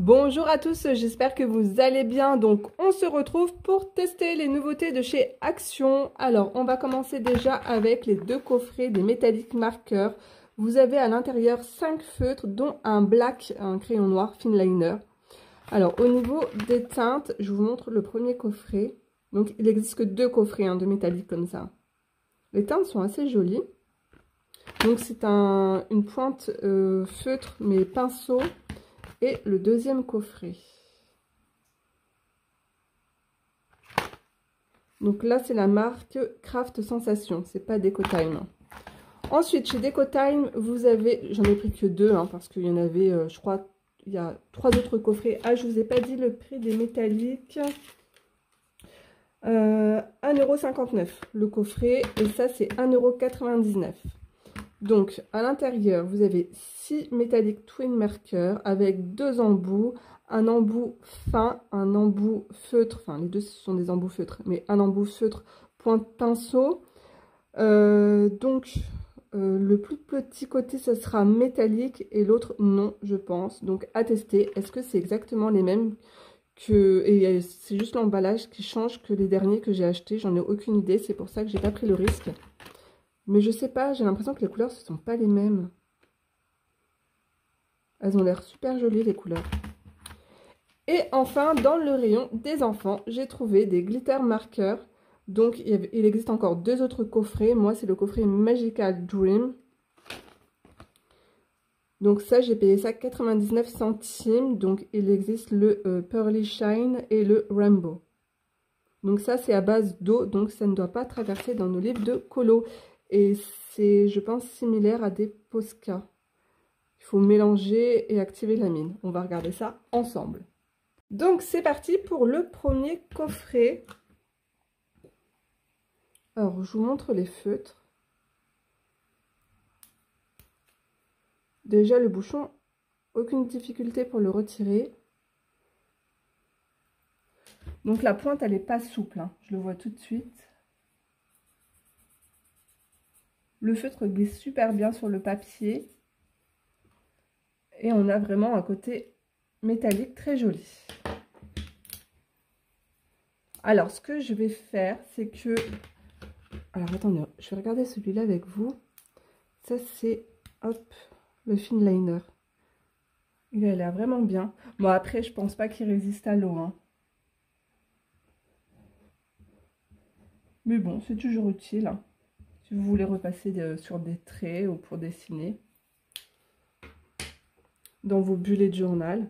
Bonjour à tous, j'espère que vous allez bien. Donc on se retrouve pour tester les nouveautés de chez Action. Alors on va commencer déjà avec les deux coffrets des métalliques marqueurs. Vous avez à l'intérieur 5 feutres dont un black, un crayon noir finliner. Alors au niveau des teintes, je vous montre le premier coffret. Donc il n'existe que deux coffrets de métallique comme ça. Les teintes sont assez jolies. Donc c'est une pointe feutre mais pinceau. Et le deuxième coffret. Donc là, c'est la marque Craft Sensation. C'est pas Decotime. Ensuite, chez Decotime, vous avez... J'en ai pris que deux, parce qu'il y en avait, je crois, il y a 3 autres coffrets. Ah, je vous ai pas dit le prix des métalliques. 1,59 € le coffret. Et ça, c'est 1,99 €. Donc, à l'intérieur, vous avez 6 métalliques twin marqueurs avec 2 embouts, un embout fin, un embout feutre, enfin les deux ce sont des embouts feutres, mais un embout feutre pointe pinceau. Le plus petit côté, ce sera métallique et l'autre non, je pense. Donc, à tester. Est-ce que c'est exactement les mêmes que... Et c'est juste l'emballage qui change que les derniers que j'ai achetés. J'en ai aucune idée, c'est pour ça que j'ai pas pris le risque. Mais je sais pas, j'ai l'impression que les couleurs ce sont pas les mêmes. Elles ont l'air super jolies les couleurs. Et enfin, dans le rayon des enfants, j'ai trouvé des glitter marqueurs. Donc il existe encore 2 autres coffrets. Moi c'est le coffret Magical Dream. Donc ça j'ai payé ça 99 centimes. Donc il existe le Pearly Shine et le Rainbow. Donc ça c'est à base d'eau, donc ça ne doit pas traverser dans nos livres de colo. Et c'est, je pense, similaire à des Posca. Il faut mélanger et activer la mine. On va regarder ça ensemble. Donc, c'est parti pour le premier coffret. Alors, je vous montre les feutres. Déjà, le bouchon, aucune difficulté pour le retirer. Donc, la pointe, elle n'est pas souple. Je le vois tout de suite. Le feutre glisse super bien sur le papier. Et on a vraiment un côté métallique très joli. Alors, ce que je vais faire, c'est que... Alors, attendez, je vais regarder celui-là avec vous. Ça, c'est, hop, le finliner. Il a l'air vraiment bien. Bon, après, je pense pas qu'il résiste à l'eau. Mais bon, c'est toujours utile. Si vous voulez repasser sur des traits ou pour dessiner. Dans vos bullets de journal.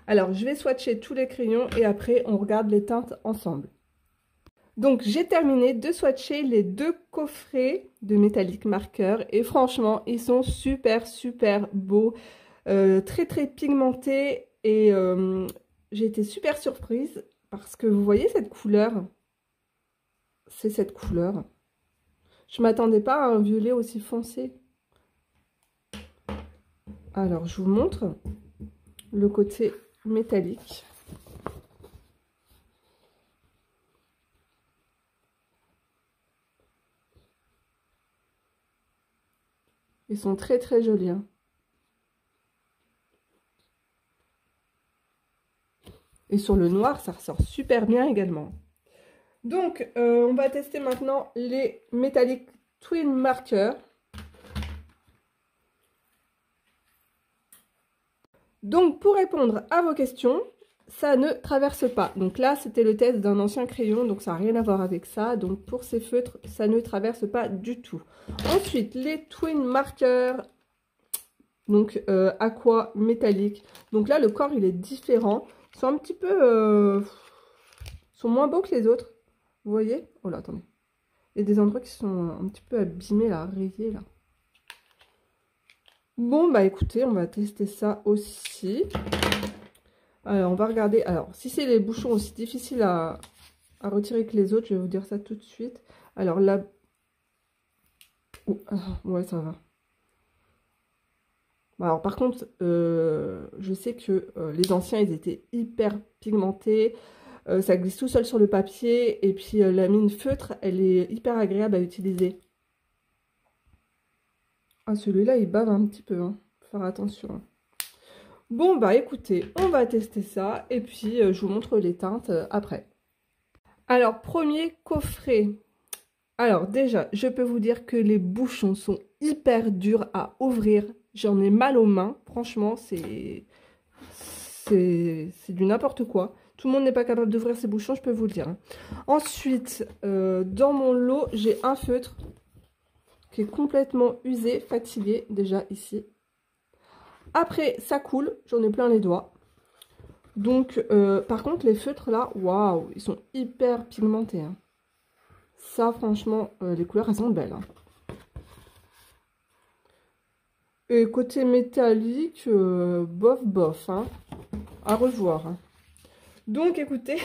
Alors, je vais swatcher tous les crayons et après, on regarde les teintes ensemble. Donc, j'ai terminé de swatcher les 2 coffrets de métallique marqueurs. Et franchement, ils sont super, super beaux. Très, très pigmentés. Et j'ai été super surprise parce que vous voyez cette couleur? C'est cette couleur. Je ne m'attendais pas à un violet aussi foncé. Alors, je vous montre le côté métallique. Ils sont très très jolis. Et sur le noir, ça ressort super bien également. Donc, on va tester maintenant les métalliques twin marqueurs. Donc, pour répondre à vos questions, ça ne traverse pas. Donc là, c'était le test d'un ancien crayon, donc ça n'a rien à voir avec ça. Donc, pour ces feutres, ça ne traverse pas du tout. Ensuite, les twin marqueurs, donc aqua métallique. Donc là, le corps, il est différent. Ils sont un petit peu... sont moins beaux que les autres. Vous voyez? Oh là, attendez. Il y a des endroits qui sont un petit peu abîmés, là, rayés, là. Bon, bah écoutez, on va tester ça aussi. Alors, on va regarder. Alors, si c'est les bouchons aussi difficiles à retirer que les autres, je vais vous dire ça tout de suite. Alors là... Oh, ouais, ça va. Alors, par contre, je sais que les anciens, ils étaient hyper pigmentés. Ça glisse tout seul sur le papier. Et puis, la mine feutre, elle est hyper agréable à utiliser. Ah, celui-là, il bave un petit peu. Faut faire attention. Bon, bah écoutez, on va tester ça et puis je vous montre les teintes après. Alors, premier coffret. Alors déjà, je peux vous dire que les bouchons sont hyper durs à ouvrir. J'en ai mal aux mains. Franchement, c'est du n'importe quoi. Tout le monde n'est pas capable d'ouvrir ces bouchons, je peux vous le dire. Ensuite, dans mon lot, j'ai un feutre qui est complètement usé, fatigué, déjà ici. Après, ça coule, j'en ai plein les doigts. Donc, par contre, les feutres là, waouh, ils sont hyper pigmentés. Hein. Ça, franchement, les couleurs, elles sont belles. Hein. Et côté métallique, bof, bof. Hein. À revoir. Hein. Donc, écoutez,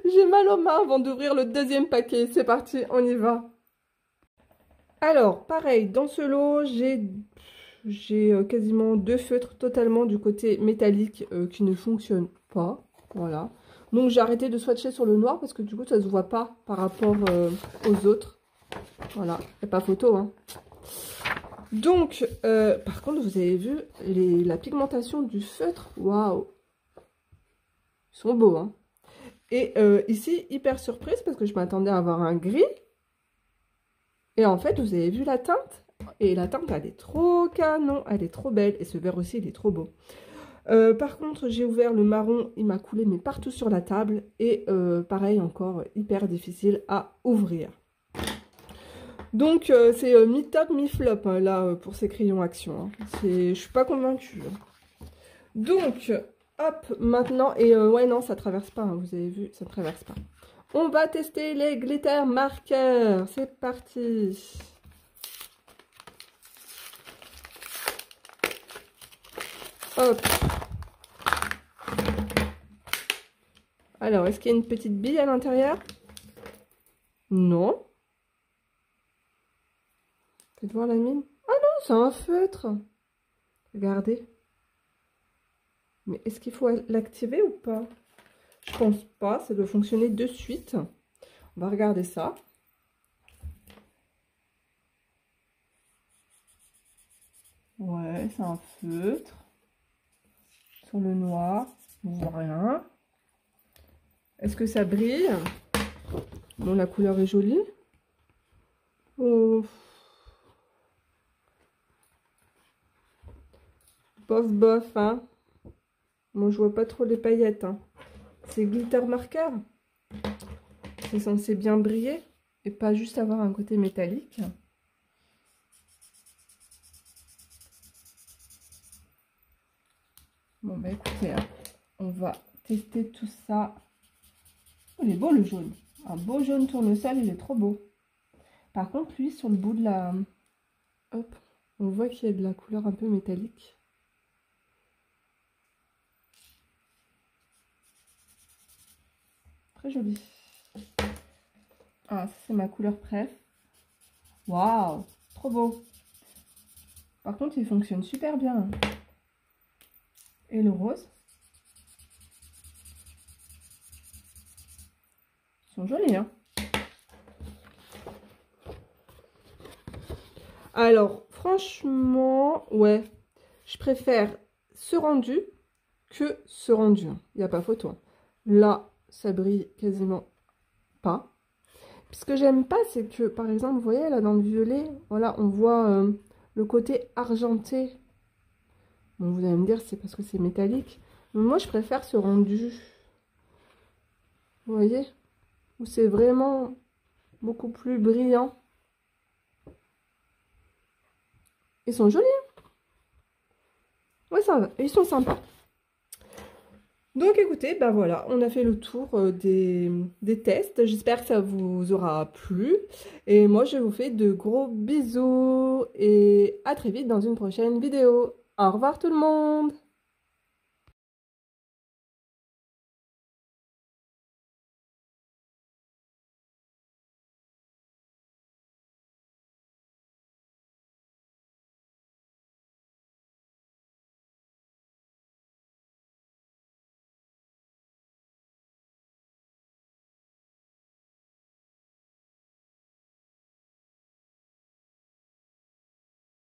j'ai mal aux mains avant d'ouvrir le deuxième paquet. C'est parti, on y va. Alors, pareil, dans ce lot, j'ai quasiment 2 feutres totalement du côté métallique qui ne fonctionnent pas. Voilà. Donc, j'ai arrêté de swatcher sur le noir parce que du coup, ça ne se voit pas par rapport aux autres. Voilà, il n'y a pas photo. Hein. Donc, par contre, vous avez vu la pigmentation du feutre. Waouh! Ils sont beaux, hein. Et ici, hyper surprise parce que je m'attendais à avoir un gris. Et en fait, vous avez vu la teinte? Et la teinte, elle est trop canon, elle est trop belle. Et ce vert aussi, il est trop beau. Par contre, j'ai ouvert le marron, il m'a coulé mais partout sur la table. Et pareil, encore hyper difficile à ouvrir. Donc, c'est mi-top, mi-flop, hein, là, pour ces crayons Action. Hein. Je suis pas convaincue. Hein. Donc, hop, maintenant, et ouais, non, ça traverse pas, hein, vous avez vu, ça ne traverse pas. On va tester les glitter marqueurs. C'est parti. Hop. Alors, est-ce qu'il y a une petite bille à l'intérieur? Non. Faites voir la mine. Ah non, c'est un feutre. Regardez. Mais est-ce qu'il faut l'activer ou pas? Je pense pas, ça doit fonctionner de suite. On va regarder ça. Ouais, c'est un feutre. Sur le noir, on voit rien. Est-ce que ça brille? Bon, la couleur est jolie. Oh. Bof, bof, hein. Moi, je vois pas trop les paillettes, hein. C'est glitter marqueur. C'est censé bien briller et pas juste avoir un côté métallique. Bon, bah écoutez, hein, on va tester tout ça. Oh, il est beau le jaune. Un beau jaune tournesol, il est trop beau. Par contre, lui, sur le bout de la... Hop, on voit qu'il y a de la couleur un peu métallique. Très joli. Ah, ça c'est ma couleur préf. Waouh, trop beau. Par contre, il fonctionne super bien. Et le rose. Ils sont jolis, hein. Alors, franchement, ouais. Je préfère ce rendu que ce rendu. Il n'y a pas photo. Là, ça brille quasiment pas. Puis ce que j'aime pas, c'est que, par exemple, vous voyez, là, dans le violet, voilà, on voit le côté argenté. Bon, vous allez me dire, c'est parce que c'est métallique. Mais moi, je préfère ce rendu. Vous voyez? Où c'est vraiment beaucoup plus brillant. Ils sont jolis. Hein, ouais, ça va. Ils sont sympas. Donc écoutez, ben voilà, on a fait le tour des tests. J'espère que ça vous aura plu. Et moi, je vous fais de gros bisous. Et à très vite dans une prochaine vidéo. Au revoir tout le monde!